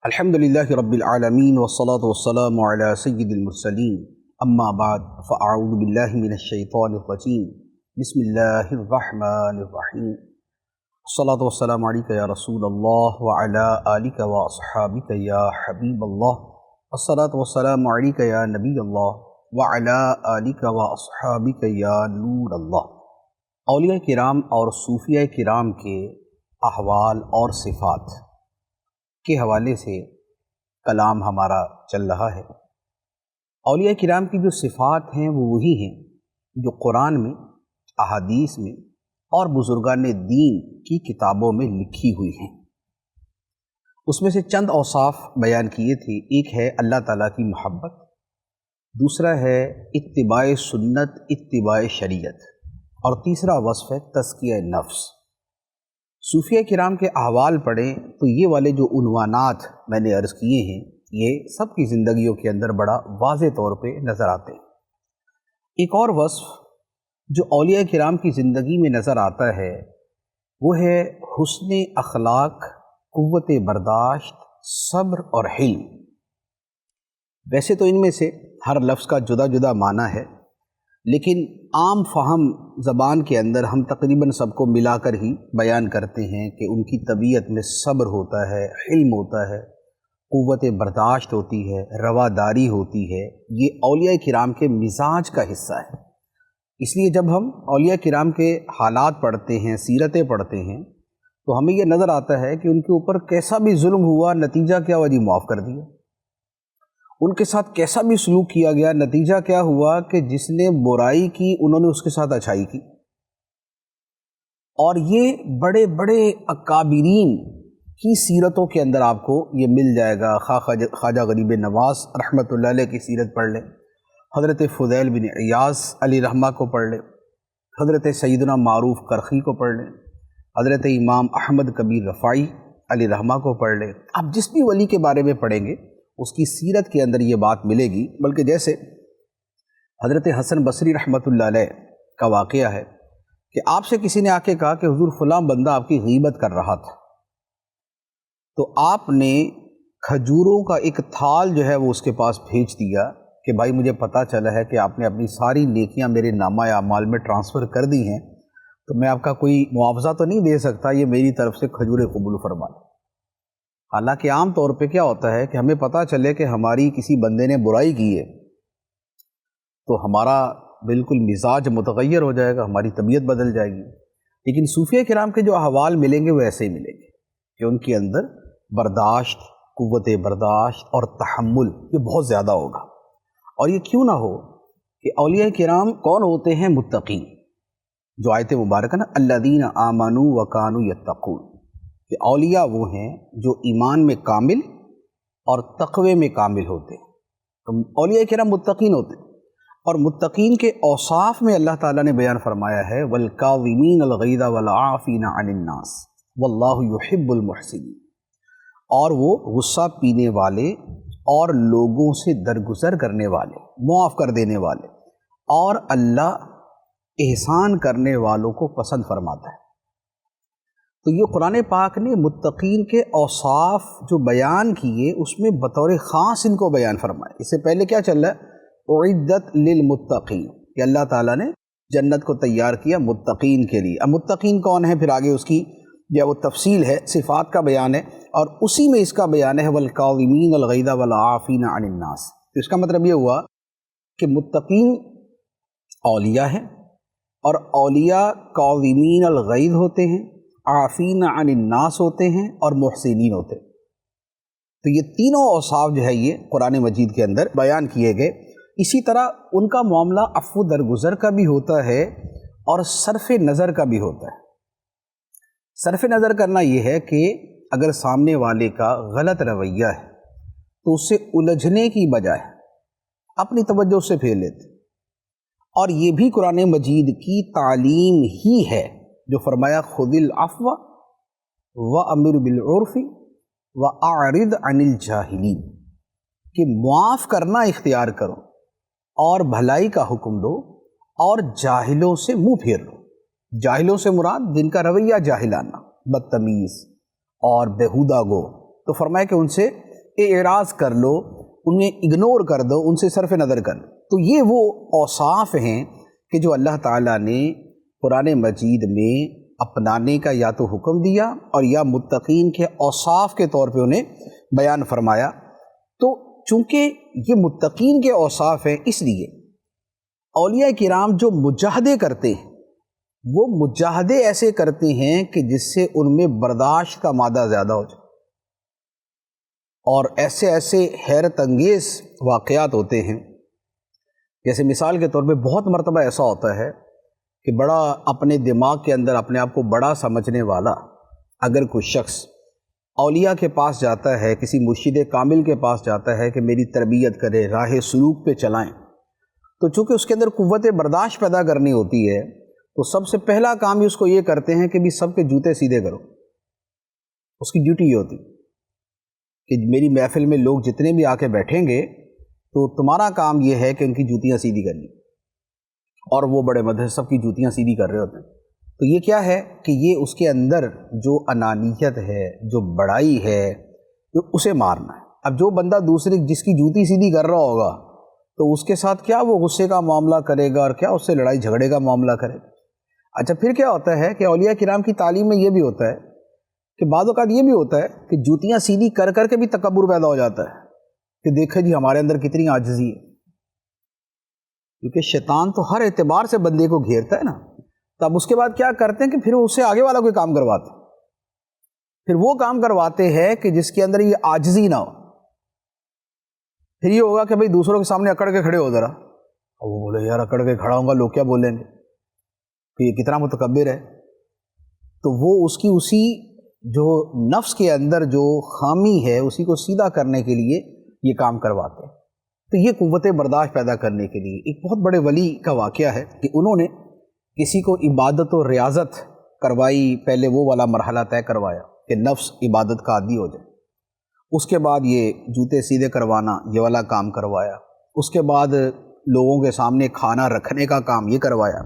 الحمد للہ رب العالمین والصلاة والسلام علی سید المرسلین اما بعد فاعوذ باللہ من الشیطان الرجیم بسم اللہ الرحمن الرحیم الصلاة والسلام علیک یا رسول اللہ وعلی آلک واصحابک یا حبیب اللہ الصلاة والسلام علیک یا نبی اللہ وعلی آلک واصحابک یا نور اللہ۔ اولیاء کرام اور صوفیاء کرام کے احوال اور صفات کے حوالے سے کلام ہمارا چل رہا ہے۔ اولیاء کرام کی جو صفات ہیں وہ وہی ہیں جو قرآن میں، احادیث میں اور بزرگان دین کی کتابوں میں لکھی ہوئی ہیں۔ اس میں سے چند اوصاف بیان کیے تھے۔ ایک ہے اللہ تعالیٰ کی محبت، دوسرا ہے اتباع سنت، اتباع شریعت، اور تیسرا وصف ہے تزکیہ نفس۔ صوفیہ کرام کے احوال پڑھیں تو یہ والے جو عنوانات میں نے عرض کیے ہیں یہ سب کی زندگیوں کے اندر بڑا واضح طور پہ نظر آتے ہیں۔ ایک اور وصف جو اولیاء کرام کی زندگی میں نظر آتا ہے وہ ہے حسن اخلاق، قوت برداشت، صبر اور حلم۔ ویسے تو ان میں سے ہر لفظ کا جدا جدا معنی ہے، لیکن عام فہم زبان کے اندر ہم تقریباً سب کو ملا کر ہی بیان کرتے ہیں کہ ان کی طبیعت میں صبر ہوتا ہے، حلم ہوتا ہے، قوت برداشت ہوتی ہے، رواداری ہوتی ہے۔ یہ اولیاء کرام کے مزاج کا حصہ ہے۔ اس لیے جب ہم اولیاء کرام کے حالات پڑھتے ہیں، سیرتیں پڑھتے ہیں، تو ہمیں یہ نظر آتا ہے کہ ان کے اوپر کیسا بھی ظلم ہوا، نتیجہ کیا ہوا؟ جی معاف کر دیا۔ ان کے ساتھ کیسا بھی سلوک کیا گیا، نتیجہ کیا ہوا کہ جس نے برائی کی انہوں نے اس کے ساتھ اچھائی کی۔ اور یہ بڑے بڑے اکابرین کی سیرتوں کے اندر آپ کو یہ مل جائے گا۔ خواجہ غریب نواز رحمۃ اللہ علیہ کی سیرت پڑھ لیں، حضرت فضیل بن عیاض علی رحمہ کو پڑھ لیں، حضرت سیدنا معروف کرخی کو پڑھ لیں، حضرت امام احمد کبیر رفاعی علی رحمہ کو پڑھ لیں۔ آپ جس بھی ولی کے بارے میں پڑھیں گے اس کی سیرت کے اندر یہ بات ملے گی۔ بلکہ جیسے حضرت حسن بصری رحمۃ اللہ علیہ کا واقعہ ہے کہ آپ سے کسی نے آ کے کہا کہ حضور فلاں بندہ آپ کی غیبت کر رہا تھا، تو آپ نے کھجوروں کا ایک تھال جو ہے وہ اس کے پاس بھیج دیا کہ بھائی مجھے پتہ چلا ہے کہ آپ نے اپنی ساری نیکیاں میرے نامہ اعمال میں ٹرانسفر کر دی ہیں، تو میں آپ کا کوئی معاوضہ تو نہیں دے سکتا، یہ میری طرف سے کھجوریں قبول فرما لیں۔ حالانکہ عام طور پہ کیا ہوتا ہے کہ ہمیں پتہ چلے کہ ہماری کسی بندے نے برائی کی ہے تو ہمارا بالکل مزاج متغیر ہو جائے گا، ہماری طبیعت بدل جائے گی۔ لیکن صوفیہ کرام کے جو احوال ملیں گے وہ ایسے ہی ملیں گے کہ ان کے اندر برداشت، قوت برداشت اور تحمل یہ بہت زیادہ ہوگا۔ اور یہ کیوں نہ ہو کہ اولیاء کرام کون ہوتے ہیں؟ متقین۔ جو آیت مبارکہ نا الذین آمنوا وکانوا یتقون، کہ اولیاء وہ ہیں جو ایمان میں کامل اور تقوی میں کامل ہوتے ہیں۔ تو اولیاء کرام متقین ہوتے ہیں، اور متقین کے اوصاف میں اللہ تعالیٰ نے بیان فرمایا ہے وَالْكَاظِمِينَ الْغَيْظَ وَالْعَافِينَ عَنِ النَّاسِ وَاللَّهُ يُحِبُّ الْمُحْسِنِينَ، اور وہ غصہ پینے والے اور لوگوں سے درگزر کرنے والے، معاف کر دینے والے، اور اللہ احسان کرنے والوں کو پسند فرماتا ہے۔ تو یہ قرآن پاک نے متقین کے اوصاف جو بیان کیے اس میں بطور خاص ان کو بیان فرمایا۔ اس سے پہلے کیا چل رہا ہے؟ اعدت للمتقین، کہ اللہ تعالیٰ نے جنت کو تیار کیا متقین کے لیے۔ اب متقین کون ہیں؟ پھر آگے اس کی جو وہ تفصیل ہے، صفات کا بیان ہے، اور اسی میں اس کا بیان ہے والکاظمین الغیظ والعافین عن الناس۔ تو اس کا مطلب یہ ہوا کہ متقین اولیاء ہیں، اور اولیاء کاظمین الغیظ ہوتے ہیں، عافین عن الناس ہوتے ہیں، اور محسنین ہوتے ہیں۔ تو یہ تینوں اوصاف جو ہے یہ قرآن مجید کے اندر بیان کیے گئے۔ اسی طرح ان کا معاملہ عفو درگزر کا بھی ہوتا ہے اور صرف نظر کا بھی ہوتا ہے۔ صرف نظر کرنا یہ ہے کہ اگر سامنے والے کا غلط رویہ ہے تو اس سے الجھنے کی بجائے اپنی توجہ سے پھیر لیتے، اور یہ بھی قرآن مجید کی تعلیم ہی ہے جو فرمایا خذ العفو وامر بالعرف واعرض عن الجاہلین، کہ معاف کرنا اختیار کرو اور بھلائی کا حکم دو اور جاہلوں سے منہ پھیر لو۔ جاہلوں سے مراد جن کا رویہ جاہلانہ، بدتمیز اور بیہودہ گو، تو فرمایا کہ ان سے اعراض کر لو، انہیں اگنور کر دو، ان سے صرف نظر کر لو۔ تو یہ وہ اوصاف ہیں کہ جو اللہ تعالیٰ نے قرآن مجید میں اپنانے کا یا تو حکم دیا اور یا متقین کے اوصاف کے طور پہ انہیں بیان فرمایا۔ تو چونکہ یہ متقین کے اوصاف ہیں، اس لیے اولیاء کرام جو مجاہدے کرتے ہیں وہ مجاہدے ایسے کرتے ہیں کہ جس سے ان میں برداشت کا مادہ زیادہ ہو جائے، اور ایسے ایسے حیرت انگیز واقعات ہوتے ہیں۔ جیسے مثال کے طور پہ بہت مرتبہ ایسا ہوتا ہے کہ بڑا اپنے دماغ کے اندر اپنے آپ کو بڑا سمجھنے والا اگر کوئی شخص اولیاء کے پاس جاتا ہے، کسی مرشد کامل کے پاس جاتا ہے کہ میری تربیت کرے، راہ سلوک پہ چلائیں، تو چونکہ اس کے اندر قوت برداشت پیدا کرنی ہوتی ہے، تو سب سے پہلا کام ہی اس کو یہ کرتے ہیں کہ بھی سب کے جوتے سیدھے کرو۔ اس کی ڈیوٹی یہ ہوتی کہ میری محفل میں لوگ جتنے بھی آ کے بیٹھیں گے تو تمہارا کام یہ ہے کہ ان کی جوتیاں سیدھی کرنی، اور وہ بڑے مدرسے سب کی جوتیاں سیدھی کر رہے ہوتے ہیں۔ تو یہ کیا ہے کہ یہ اس کے اندر جو انانیت ہے، جو بڑائی ہے، اسے مارنا ہے۔ اب جو بندہ دوسرے جس کی جوتی سیدھی کر رہا ہوگا تو اس کے ساتھ کیا وہ غصے کا معاملہ کرے گا اور کیا اس سے لڑائی جھگڑے کا معاملہ کرے گا۔ اچھا پھر کیا ہوتا ہے کہ اولیاء کرام کی تعلیم میں یہ بھی ہوتا ہے کہ بعض اوقات یہ بھی ہوتا ہے کہ جوتیاں سیدھی کر کر کے بھی تکبر پیدا ہو جاتا ہے کہ دیکھیں جی ہمارے اندر کتنی عاجزی ہے، کیونکہ شیطان تو ہر اعتبار سے بندے کو گھیرتا ہے نا۔ تو اب اس کے بعد کیا کرتے ہیں کہ پھر اس سے آگے والا کوئی کام کرواتے ہیں، پھر وہ کام کرواتے ہیں کہ جس کے اندر یہ عاجزی نہ ہو۔ پھر یہ ہوگا کہ بھئی دوسروں کے سامنے اکڑ کے کھڑے ہو ذرا، اور وہ بولے یار اکڑ کے کھڑا ہوں گا لوگ کیا بولیں گے کہ یہ کتنا متکبر ہے۔ تو وہ اس کی اسی جو نفس کے اندر جو خامی ہے اسی کو سیدھا کرنے کے لیے یہ کام کرواتے ہیں۔ تو یہ قوت برداشت پیدا کرنے کے لیے ایک بہت بڑے ولی کا واقعہ ہے کہ انہوں نے کسی کو عبادت و ریاضت کروائی، پہلے وہ والا مرحلہ طے کروایا کہ نفس عبادت کا عادی ہو جائے، اس کے بعد یہ جوتے سیدھے کروانا یہ والا کام کروایا، اس کے بعد لوگوں کے سامنے کھانا رکھنے کا کام یہ کروایا،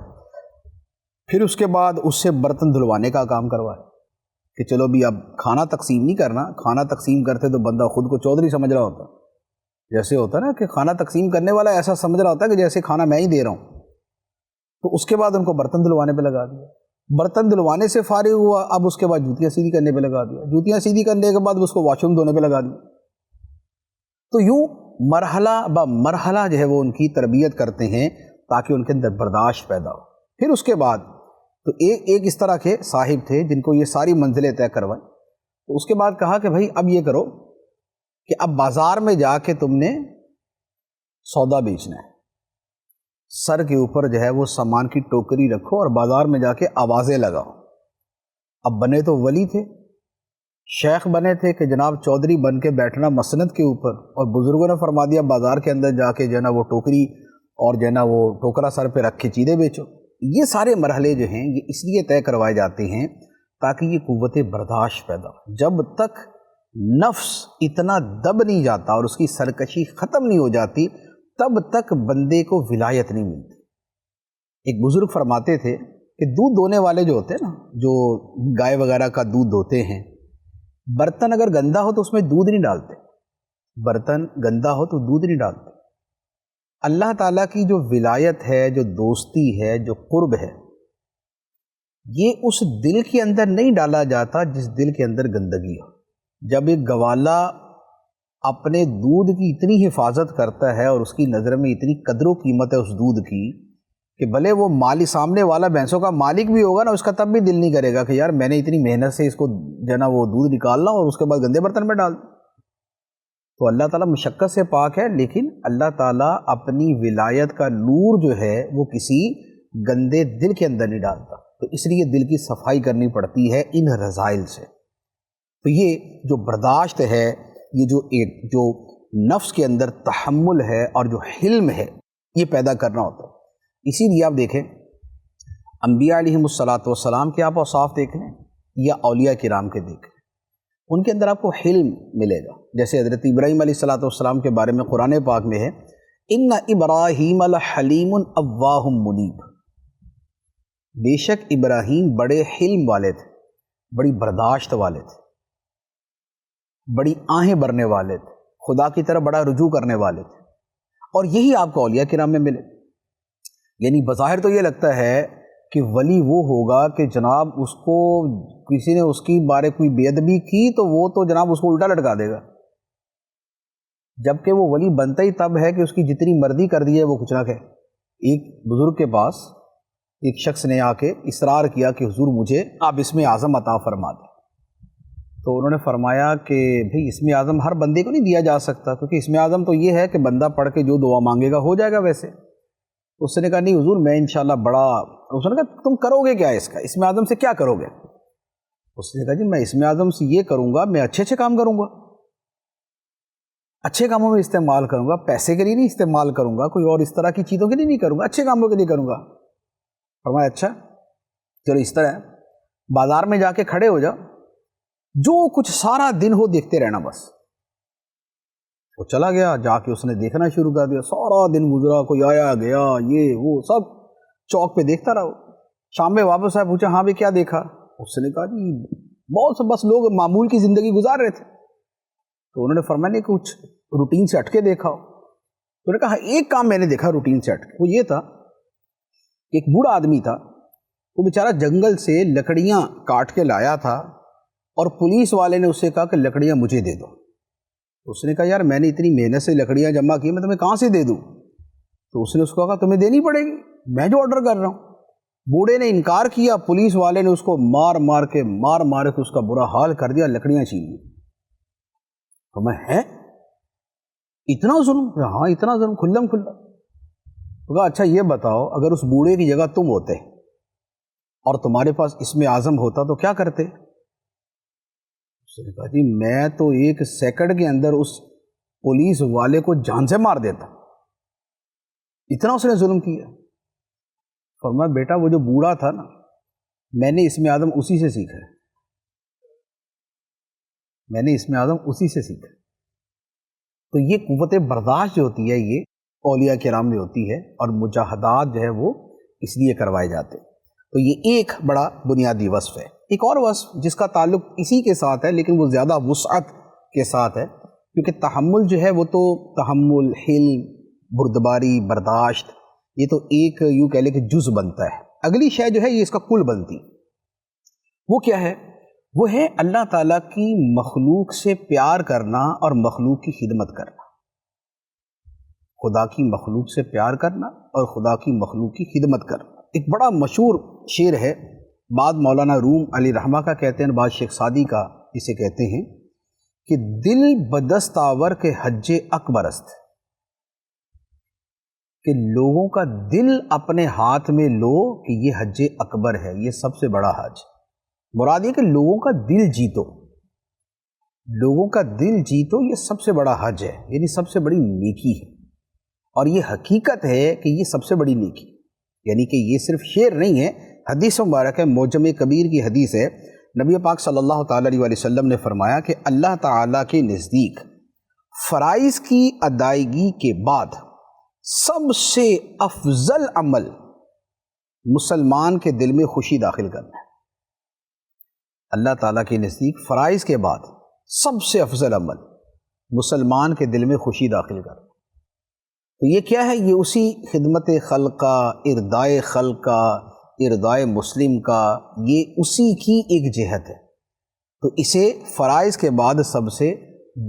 پھر اس کے بعد اس سے برتن دھلوانے کا کام کروایا کہ چلو بھی اب کھانا تقسیم نہیں کرنا، کھانا تقسیم کرتے تو بندہ خود کو چودھری سمجھ رہا ہوتا، جیسے ہوتا ہے نا کہ کھانا تقسیم کرنے والا ایسا سمجھ رہا ہوتا ہے کہ جیسے کھانا میں ہی دے رہا ہوں۔ تو اس کے بعد ان کو برتن دھلوانے پہ لگا دیا، برتن دھلوانے سے فارغ ہوا، اب اس کے بعد جوتیاں سیدھی کرنے پہ لگا دیا، جوتیاں سیدھی کرنے کے بعد اس کو واش روم دھونے پہ لگا دیا۔ تو یوں مرحلہ با مرحلہ جو ہے وہ ان کی تربیت کرتے ہیں تاکہ ان کے اندر برداشت پیدا ہو۔ پھر اس کے بعد تو ایک اس طرح کے صاحب تھے جن کو یہ ساری منزلیں طے کروائیں، تو اس کے بعد کہا کہ بھائی اب یہ کرو کہ اب بازار میں جا کے تم نے سودا بیچنا ہے، سر کے اوپر جو ہے وہ سامان کی ٹوکری رکھو اور بازار میں جا کے آوازیں لگاؤ۔ اب بنے تو ولی تھے، شیخ بنے تھے کہ جناب چودھری بن کے بیٹھنا مسند کے اوپر، اور بزرگوں نے فرما دیا بازار کے اندر جا کے جو ہے نا وہ ٹوکری اور جو ہے نا وہ ٹوکرا سر پہ رکھ کے چیزیں بیچو۔ یہ سارے مرحلے جو ہیں یہ اس لیے طے کروائے جاتے ہیں تاکہ یہ قوت برداشت پیدا ہو۔ جب تک نفس اتنا دب نہیں جاتا اور اس کی سرکشی ختم نہیں ہو جاتی تب تک بندے کو ولایت نہیں ملتی۔ ایک بزرگ فرماتے تھے کہ دودھ دونے والے جو ہوتے ہیں نا، جو گائے وغیرہ کا دودھ دوتے ہیں، برتن اگر گندا ہو تو اس میں دودھ نہیں ڈالتے، برتن گندا ہو تو دودھ نہیں ڈالتے۔ اللہ تعالیٰ کی جو ولایت ہے، جو دوستی ہے، جو قرب ہے، یہ اس دل کے اندر نہیں ڈالا جاتا جس دل کے اندر گندگی ہو۔ جب ایک گوالا اپنے دودھ کی اتنی حفاظت کرتا ہے اور اس کی نظر میں اتنی قدر و قیمت ہے اس دودھ کی کہ بھلے وہ مالی سامنے والا بھینسوں کا مالک بھی ہوگا نا، اس کا تب بھی دل نہیں کرے گا کہ یار میں نے اتنی محنت سے اس کو جو ہے نا وہ دودھ نکالنا اور اس کے بعد گندے برتن میں ڈال دوں۔ تو اللہ تعالیٰ مشقت سے پاک ہے، لیکن اللہ تعالیٰ اپنی ولایت کا نور جو ہے وہ کسی گندے دل کے اندر نہیں ڈالتا، تو اس لیے دل کی صفائی کرنی پڑتی ہے ان رذائل سے۔ تو یہ جو برداشت ہے، یہ جو نفس کے اندر تحمل ہے اور جو حلم ہے، یہ پیدا کرنا ہوتا ہے۔ اسی لیے آپ دیکھیں انبیاء علیہم الصلاۃ والسلام کے آپ اوصاف دیکھ لیں یا اولیاء کرام کے دیکھ لیں، ان کے اندر آپ کو حلم ملے گا۔ جیسے حضرت ابراہیم علیہ الصلاۃ والسلام کے بارے میں قرآن پاک میں ہے ان ابراہیم لحلیم اواہ منیب، بے شک ابراہیم بڑے حلم والے تھے، بڑی برداشت والے تھے، بڑی آہیں بھرنے والے تھے، خدا کی طرف بڑا رجوع کرنے والے تھے، اور یہی آپ کو اولیاء کرام میں ملے۔ یعنی بظاہر تو یہ لگتا ہے کہ ولی وہ ہوگا کہ جناب اس کو کسی نے اس کی بارے کوئی بے ادبی کی تو وہ تو جناب اس کو الٹا لٹکا دے گا، جبکہ وہ ولی بنتا ہی تب ہے کہ اس کی جتنی مرضی کر دی ہے وہ کچھ نہ کہے۔ ایک بزرگ کے پاس ایک شخص نے آ کے اصرار کیا کہ حضور مجھے آپ اسم اعظم عطا فرما دیں، تو انہوں نے فرمایا کہ بھئی اسم اعظم ہر بندے کو نہیں دیا جا سکتا، کیونکہ اسم اعظم تو یہ ہے کہ بندہ پڑھ کے جو دعا مانگے گا ہو جائے گا۔ ویسے اس نے کہا نہیں حضور میں انشاءاللہ بڑا، اس نے کہا تم کرو گے کیا اس کا، اسم اعظم سے کیا کرو گے؟ اس نے کہا جی میں اسم اعظم سے یہ کروں گا، میں اچھے کام کروں گا، اچھے کاموں میں استعمال کروں گا، پیسے کے لیے نہیں استعمال کروں گا، کوئی اور اس طرح کی چیزوں کے لیے نہیں کروں گا، اچھے کاموں کے لیے کروں گا۔ فرمایا اچھا چلو اس طرح ہے، بازار میں جا کے کھڑے ہو جاؤ، جو کچھ سارا دن ہو دیکھتے رہنا بس۔ وہ چلا گیا، جا کے اس نے دیکھنا شروع کر دیا، سارا دن گزرا، کوئی آیا گیا، یہ وہ سب چوک پہ دیکھتا رہا۔ شام میں واپس آیا، پوچھا ہاں بھی کیا دیکھا؟ اس نے کہا جی بہت سے بس لوگ معمول کی زندگی گزار رہے تھے۔ تو انہوں نے فرمایا نہیں کچھ روٹین سے ہٹ کے دیکھا ہو؟ تو انہوں نے کہا ایک کام میں نے دیکھا روٹین سے ہٹ کے، وہ یہ تھا کہ ایک بوڑھا آدمی تھا، وہ بیچارہ جنگل سے لکڑیاں کاٹ کے لایا تھا، اور پولیس والے نے اسے کہا کہ لکڑیاں مجھے دے دو۔ اس نے کہا یار میں نے اتنی محنت سے لکڑیاں جمع کی، میں تمہیں کہاں سے دے دوں؟ تو اس نے اس کو کہا تمہیں دینی پڑے گی، میں جو آرڈر کر رہا ہوں۔ بوڑھے نے انکار کیا، پولیس والے نے اس کو مار مار کے اس کا برا حال کر دیا، لکڑیاں چھین لی۔ تو میں ہے اتنا ظلم؟ ہاں اتنا ظلم، کھلم کھلا۔ تو کہا اچھا یہ بتاؤ اگر اس بوڑھے کی جگہ تم ہوتے اور تمہارے پاس اسم اعظم ہوتا تو کیا کرتے؟ اس نے کہا جی میں تو ایک سیکنڈ کے اندر اس پولیس والے کو جان سے مار دیتا، اتنا اس نے ظلم کیا۔ فرمایا بیٹا وہ جو بوڑھا تھا نا، میں نے اسم اعظم اسی سے سیکھا ہے، میں نے اسم اعظم اسی سے سیکھا۔ تو یہ قوت برداشت جو ہوتی ہے یہ اولیاء کرام میں ہوتی ہے، اور مجاہدات جو ہے وہ اس لیے کروائے جاتے ہیں۔ تو یہ ایک بڑا بنیادی وصف ہے۔ ایک اور وصف جس کا تعلق اسی کے ساتھ ہے لیکن وہ زیادہ وسعت کے ساتھ ہے، کیونکہ تحمل جو ہے وہ تو تحمل، حلم، بردباری، برداشت، یہ تو ایک یوں کہہ لے کہ جز بنتا ہے۔ اگلی شے جو ہے یہ اس کا کل بنتی، وہ کیا ہے؟ وہ ہے اللہ تعالیٰ کی مخلوق سے پیار کرنا اور مخلوق کی خدمت کرنا۔ خدا کی مخلوق سے پیار کرنا اور خدا کی مخلوق کی خدمت کرنا۔ ایک بڑا مشہور شعر ہے، بعد مولانا روم علی رحمہ کا کہتے ہیں، بعد شیخ سعدی کا اسے کہتے ہیں کہ دل بدست آور کے حج اکبر است، کہ لوگوں کا دل اپنے ہاتھ میں لو کہ یہ حج اکبر ہے، یہ سب سے بڑا حج۔ مراد یہ کہ لوگوں کا دل جیتو، لوگوں کا دل جیتو، یہ سب سے بڑا حج ہے، یعنی سب سے بڑی نیکی ہے، اور یہ حقیقت ہے کہ یہ سب سے بڑی نیکی، یعنی کہ یہ صرف شعر نہیں ہے، حدیث مبارک ہے، معجم کبیر کی حدیث ہے۔ نبی پاک صلی اللہ تعالیٰ علیہ وسلم نے فرمایا کہ اللہ تعالیٰ کے نزدیک فرائض کی ادائیگی کے بعد سب سے افضل عمل مسلمان کے دل میں خوشی داخل کرنا ہے۔ اللہ تعالیٰ کے نزدیک فرائض کے بعد سب سے افضل عمل مسلمان کے دل میں خوشی داخل کرنا۔ تو یہ کیا ہے؟ یہ اسی خدمت خلق کا، ارضائے خلق کا، ارضائے مسلم کا، یہ اسی کی ایک جہت ہے۔ تو اسے فرائض کے بعد سب سے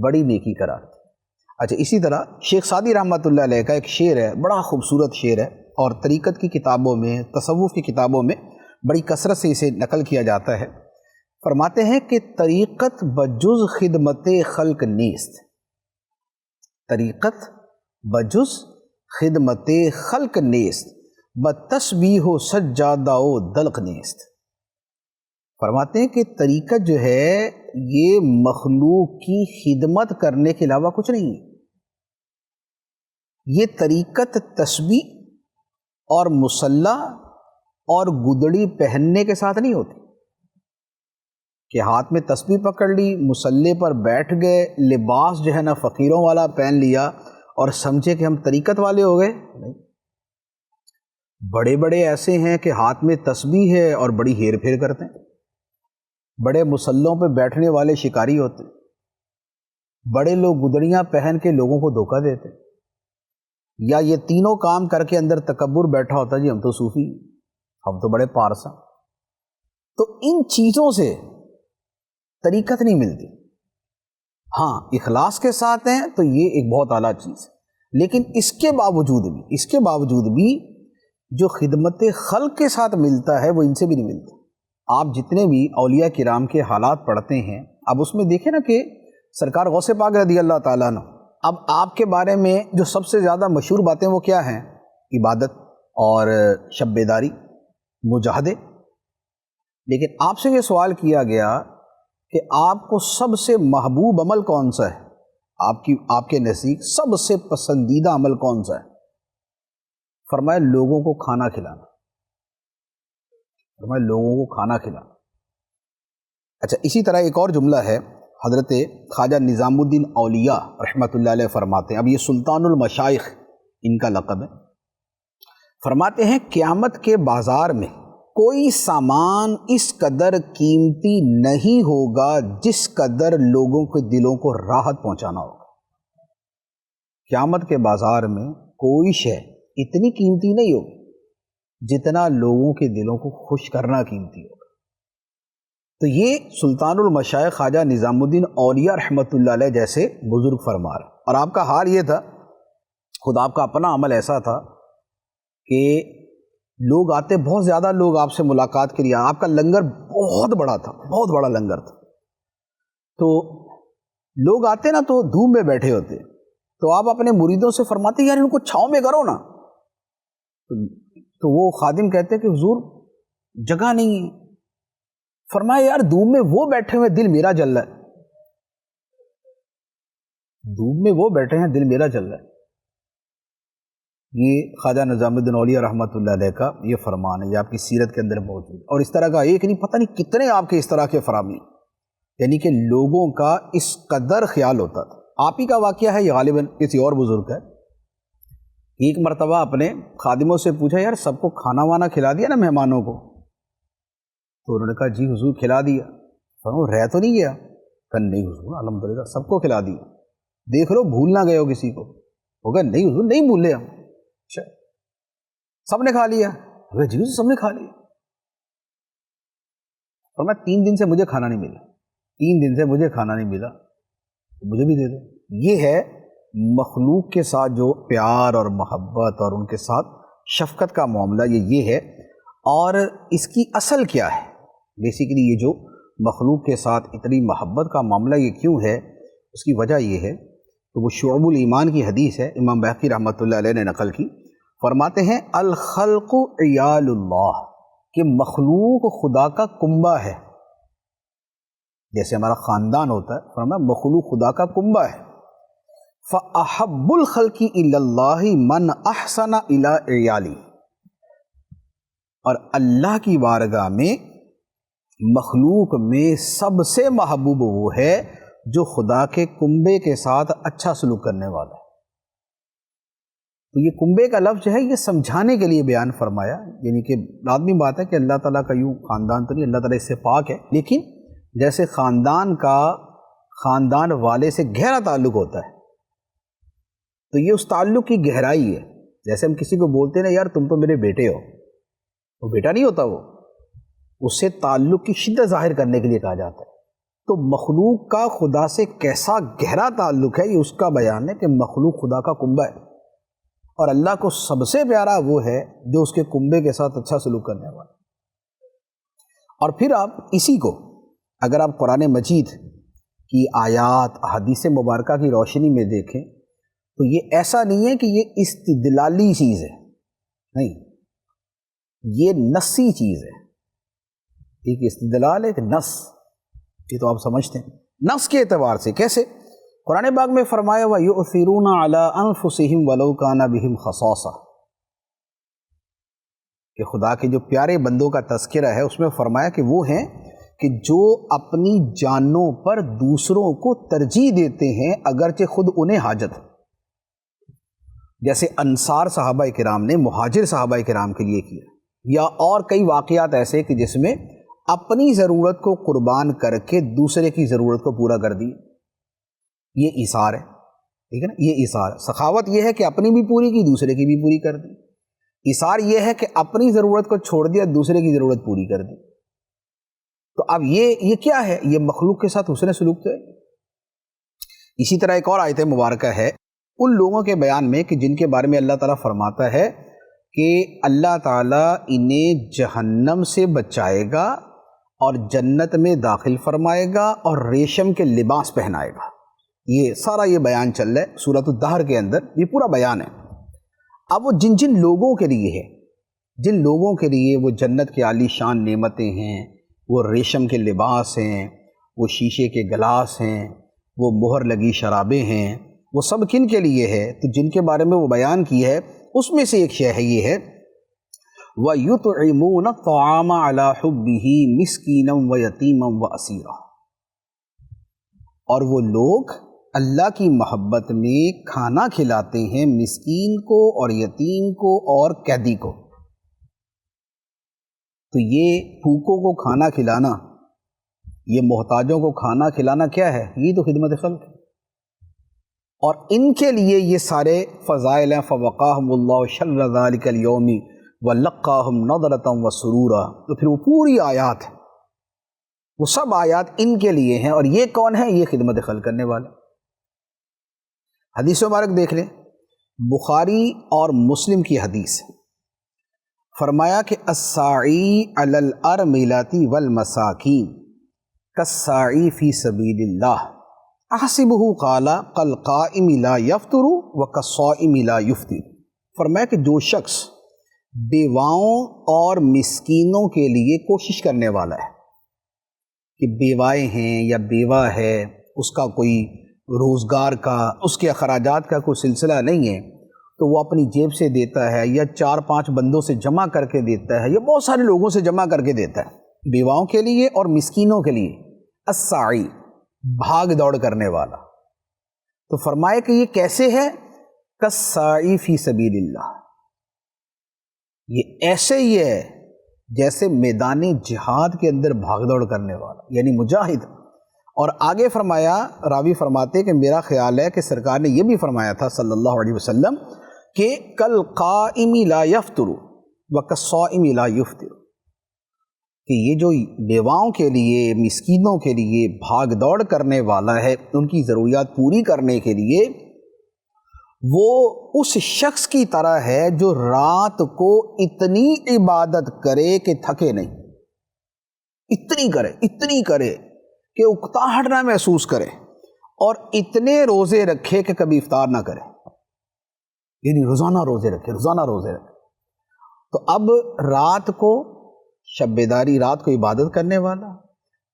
بڑی نیکی قرار دیا۔ اچھا اسی طرح شیخ سعدی رحمۃ اللہ علیہ کا ایک شعر ہے، بڑا خوبصورت شعر ہے، اور طریقت کی کتابوں میں، تصوف کی کتابوں میں بڑی کثرت سے اسے نقل کیا جاتا ہے۔ فرماتے ہیں کہ طریقت بجز خدمت خلق نیست، طریقت بجز خدمت خلق نیست، بتسبیح و سجادہ و دلق نیست۔ فرماتے ہیں کہ طریقت جو ہے یہ مخلوق کی خدمت کرنے کے علاوہ کچھ نہیں ہے۔ یہ طریقت تسبیح اور مصلی اور گدڑی پہننے کے ساتھ نہیں ہوتی کہ ہاتھ میں تسبیح پکڑ لی، مصلی پر بیٹھ گئے، لباس جو ہے نا فقیروں والا پہن لیا اور سمجھے کہ ہم طریقت والے ہو گئے۔ نہیں، بڑے بڑے ایسے ہیں کہ ہاتھ میں تسبیح ہے اور بڑی ہیر پھیر کرتے ہیں، بڑے مصلوں پہ بیٹھنے والے شکاری ہوتے ہیں، بڑے لوگ گدڑیاں پہن کے لوگوں کو دھوکہ دیتے، یا یہ تینوں کام کر کے اندر تکبر بیٹھا ہوتا جی ہم تو صوفی، ہم تو بڑے پارسا. تو ان چیزوں سے طریقت نہیں ملتی. ہاں اخلاص کے ساتھ ہیں تو یہ ایک بہت اعلیٰ چیز ہے، لیکن اس کے باوجود بھی جو خدمت خلق کے ساتھ ملتا ہے وہ ان سے بھی نہیں ملتا. آپ جتنے بھی اولیاء کرام کے حالات پڑھتے ہیں، اب اس میں دیکھیں نا کہ سرکار غوث پاک رضی اللہ تعالیٰ عنہ، اب آپ کے بارے میں جو سب سے زیادہ مشہور باتیں وہ کیا ہیں؟ عبادت اور شب بیداری، مجاہدے. لیکن آپ سے یہ سوال کیا گیا کہ آپ کو سب سے محبوب عمل کون سا ہے؟ آپ کے نزدیک سب سے پسندیدہ عمل کون سا ہے؟ فرمایا لوگوں کو کھانا کھلانا. فرمایا لوگوں کو کھانا کھلانا. اچھا اسی طرح ایک اور جملہ ہے، حضرت خواجہ نظام الدین اولیاء رحمۃ اللہ علیہ فرماتے ہیں، اب یہ سلطان المشائخ ان کا لقب ہے، فرماتے ہیں قیامت کے بازار میں کوئی سامان اس قدر قیمتی نہیں ہوگا جس قدر لوگوں کے دلوں کو راحت پہنچانا ہوگا. قیامت کے بازار میں کوئی شے اتنی قیمتی نہیں ہوگی جتنا لوگوں کے دلوں کو خوش کرنا قیمتی ہوگا. تو یہ سلطان المشائخ خواجہ نظام الدین اولیاء رحمۃ اللہ علیہ جیسے بزرگ فرما رہے. اور آپ کا حال یہ تھا، خود آپ کا اپنا عمل ایسا تھا کہ لوگ آتے، بہت زیادہ لوگ آپ سے ملاقات کے لیے، آپ کا لنگر بہت بڑا تھا، بہت بڑا لنگر تھا. تو لوگ آتے نا تو دھوپ میں بیٹھے ہوتے، تو آپ اپنے مریدوں سے فرماتے یار ان کو چھاؤں میں کرو نا. تو وہ خادم کہتے کہ حضور جگہ نہیں ہے. فرمایا یار دھوپ میں وہ بیٹھے ہوئے دل میرا جل رہا ہے، دھوپ میں وہ بیٹھے ہیں دل میرا جل رہا ہے. یہ خواجہ نظام الدین اولیاء رحمۃ اللہ علیہ کا یہ فرمان ہے، یہ آپ کی سیرت کے اندر موجود ہے. اور اس طرح کا ایک نہیں، پتہ نہیں کتنے آپ کے اس طرح کے فرامی، یعنی کہ لوگوں کا اس قدر خیال ہوتا تھا. آپ ہی کا واقعہ ہے یہ، غالباً کسی اور بزرگ کا ہے. ایک مرتبہ اپنے خادموں سے پوچھا یار سب کو کھانا وانا کھلا دیا نا مہمانوں کو؟ تو انہوں نے کہا جی حضور کھلا دیا. رہ تو نہیں گیا؟ کہا نہیں حضور الحمدللہ سب کو کھلا دیا. دیکھ لو بھول نہ گئے ہو کسی کو؟ وہ کہا نہیں حضور نہیں بھولے ہم. اچھا سب نے کھا لیا؟ جی حضور سب نے کھا لیا. اور میں 3 دن سے مجھے کھانا نہیں ملا، 3 دن سے مجھے کھانا نہیں ملا، مجھے بھی دے دو. یہ ہے مخلوق کے ساتھ جو پیار اور محبت اور ان کے ساتھ شفقت کا معاملہ، یہ ہے. اور اس کی اصل کیا ہے؟ بیسیکلی یہ جو مخلوق کے ساتھ اتنی محبت کا معاملہ یہ کیوں ہے؟ اس کی وجہ یہ ہے کہ وہ شعب الایمان کی حدیث ہے، امام بہقی رحمۃ اللہ علیہ نے نقل کی. فرماتے ہیں الخلق عیال اللہ، کہ مخلوق خدا کا کنبہ ہے. جیسے ہمارا خاندان ہوتا ہے، فرمایا مخلوق خدا کا کنبہ ہے. فَأَحَبُّ الْخَلْقِ إِلَى اللَّهِ مَنْ أَحْسَنَ إِلَىٰ عِيَالِهِ، اور اللہ کی بارگاہ میں مخلوق میں سب سے محبوب وہ ہے جو خدا کے کنبے کے ساتھ اچھا سلوک کرنے والا ہے. تو یہ کنبے کا لفظ ہے یہ سمجھانے کے لیے بیان فرمایا، یعنی کہ لازمی بات ہے کہ اللہ تعالیٰ کا یوں خاندان تو نہیں، اللہ تعالیٰ اس سے پاک ہے، لیکن جیسے خاندان کا خاندان والے سے گہرا تعلق ہوتا ہے، تو یہ اس تعلق کی گہرائی ہے. جیسے ہم کسی کو بولتے ہیں نا یار تم تو میرے بیٹے ہو، وہ بیٹا نہیں ہوتا، وہ اس سے تعلق کی شدت ظاہر کرنے کے لیے کہا جاتا ہے. تو مخلوق کا خدا سے کیسا گہرا تعلق ہے یہ اس کا بیان ہے کہ مخلوق خدا کا کنبہ ہے، اور اللہ کو سب سے پیارا وہ ہے جو اس کے کنبے کے ساتھ اچھا سلوک کرنے والا. اور پھر آپ اسی کو اگر آپ قرآن مجید کی آیات احادیث مبارکہ کی روشنی میں دیکھیں تو یہ ایسا نہیں ہے کہ یہ استدلالی چیز ہے، نہیں، یہ نصی چیز ہے. ایک استدلال ایک نص، یہ تو آپ سمجھتے ہیں. نص کے اعتبار سے کیسے؟ قرآن پاک میں فرمایا وَيُؤْثِرُونَ عَلَىٰ أَنفُسِهِمْ وَلَوْ كَانَ بِهِمْ خَصَاصَةٌ، کہ خدا کے جو پیارے بندوں کا تذکرہ ہے اس میں فرمایا کہ وہ ہیں کہ جو اپنی جانوں پر دوسروں کو ترجیح دیتے ہیں اگرچہ خود انہیں حاجت ہے. جیسے انصار صحابہ کرام نے مہاجر صحابہ کرام کے لیے کیا، یا اور کئی واقعات ایسے کہ جس میں اپنی ضرورت کو قربان کر کے دوسرے کی ضرورت کو پورا کر دی. یہ ایثار ہے، ٹھیک ہے نا، یہ ایثار ہے۔ سخاوت یہ ہے کہ اپنی بھی پوری کی، دوسرے کی بھی پوری کر دی۔ ایثار یہ ہے کہ اپنی ضرورت کو چھوڑ دیا، دوسرے کی ضرورت پوری کر دی۔ تو اب یہ کیا ہے؟ یہ مخلوق کے ساتھ حسن سلوک ہے۔ اسی طرح ایک اور آیت مبارکہ ہے ان لوگوں کے بیان میں کہ جن کے بارے میں اللہ تعالیٰ فرماتا ہے کہ اللہ تعالیٰ انہیں جہنم سے بچائے گا اور جنت میں داخل فرمائے گا اور ریشم کے لباس پہنائے گا۔ یہ سارا یہ بیان چل رہا ہے سورۃ الدہر کے اندر، یہ پورا بیان ہے۔ اب وہ جن لوگوں کے لیے ہے، جن لوگوں کے لیے وہ جنت کی عالی شان نعمتیں ہیں، وہ ریشم کے لباس ہیں، وہ شیشے کے گلاس ہیں، وہ مہر لگی شرابیں ہیں، وہ سب کن کے لیے ہے؟ تو جن کے بارے میں وہ بیان کی ہے اس میں سے ایک شے ہے، یہ ہے وَيُطْعِمُونَ الطَّعَامَ عَلَى حُبِّهِ مِسْكِينًا وَيَتِيمًا وَأَسِيرًا، اور وہ لوگ اللہ کی محبت میں کھانا کھلاتے ہیں مسکین کو اور یتیم کو اور قیدی کو۔ تو یہ بھوکوں کو کھانا کھلانا، یہ محتاجوں کو کھانا کھلانا کیا ہے؟ یہ تو خدمت خلق ہے، اور ان کے لیے یہ سارے فضائل ہیں۔ فَوَقَاهُمُ اللَّهُ شَرَّ ذَلِكَ الْيَوْمِ وَلَقَّاهُمْ نَضْرَةً وَسُرُورًا۔ تو پھر وہ پوری آیات ہیں، وہ سب آیات ان کے لیے ہیں، اور یہ کون ہیں؟ یہ خدمت خلق کرنے والے۔ حدیث مبارک دیکھ لیں، بخاری اور مسلم کی حدیث، فرمایا کہ الساعی علی الارملۃ والمساکین کالساعی فی سبیل اللہ احسبہ قال کالقائم لا یفطر وکالصائم لا یفطر۔ فرمایا کہ جو شخص بیواؤں اور مسکینوں کے لیے کوشش کرنے والا ہے، کہ بیوائیں ہیں یا بیوہ ہے، اس کا کوئی روزگار کا، اس کے اخراجات کا کوئی سلسلہ نہیں ہے، تو وہ اپنی جیب سے دیتا ہے یا 4-5 بندوں سے جمع کر کے دیتا ہے یا بہت سارے لوگوں سے جمع کر کے دیتا ہے، بیواؤں کے لیے اور مسکینوں کے لیے۔ الساعی، بھاگ دوڑ کرنے والا۔ تو فرمائے کہ یہ کیسے ہے؟ کالساعی فی سبیل اللہ، یہ ایسے ہی ہے جیسے میدان جہاد کے اندر بھاگ دوڑ کرنے والا، یعنی مجاہد۔ اور آگے فرمایا، راوی فرماتے کہ میرا خیال ہے کہ سرکار نے یہ بھی فرمایا تھا صلی اللہ علیہ وسلم کہ کالقائم لا یفطر وکالصائم لا یفطر، کہ یہ جو بیواؤں کے لیے، مسکینوں کے لیے بھاگ دوڑ کرنے والا ہے، ان کی ضروریات پوری کرنے کے لیے، وہ اس شخص کی طرح ہے جو رات کو اتنی عبادت کرے کہ تھکے نہیں، اتنی کرے کہ اکتاہٹ نہ محسوس کرے، اور اتنے روزے رکھے کہ کبھی افطار نہ کرے، یعنی روزانہ روزے رکھے۔ تو اب رات کو شب بیداری، رات کو عبادت کرنے والا،